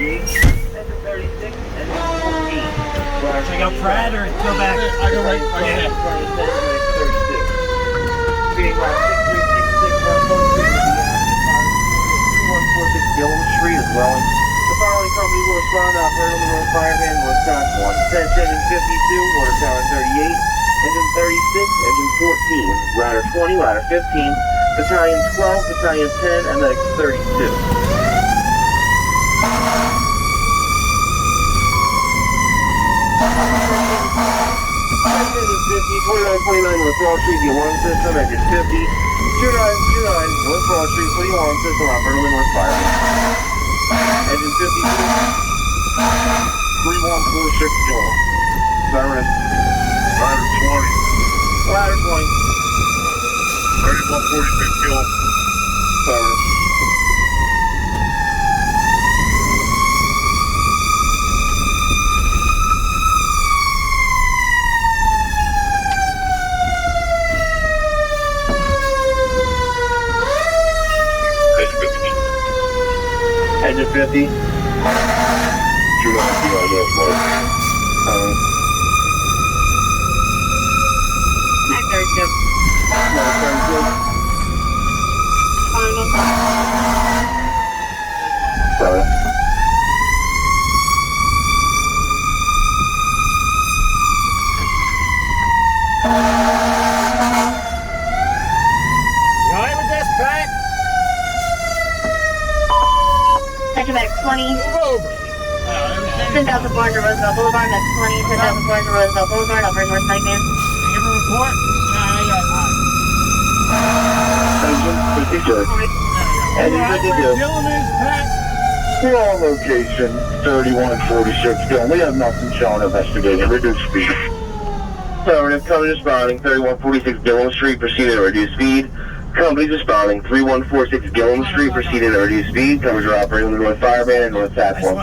Engine 36, engine 14. Check out Pratt or go back? I go right ahead. 32. Speeding route 6366, route 146 Gillum Street is Welling. The following companies will respond to operator on the road fire van was Stock 1. Engine 52, water tower 38. Engine 36, engine 14. Ladder 20, ladder 15. Battalion 12, battalion 10, and medic 32. Engine 50, 2929 North Broad Street, the alarm system. Engine 50, 2929 North Broad Street, for the alarm system, operator on the North Fire. Engine 52, 3146 Joel. Siren. Ladder 20. Ladder 20. 3146 Kill. Siren. Engine 50. 2929 North Broad. Sorry. You alright with this, Pratt? Metromax 20, Move over. 10,400 Roosevelt Boulevard, Max 20, 10,400 Roosevelt Boulevard, Upper North Medic Man. Give a report? Engine 52. Engine 52. Gillum is, Pratt? We're on location, 3146 Gillum. We have nothing showing investigating. Reduce speed. Affirmative, company responding, 3146 Gillum Street, proceeding at reduced speed. Company's responding, 3146 Gillum Street, proceeding at reduced speed. Coverage are operating on the North Fireband and North Sack 1.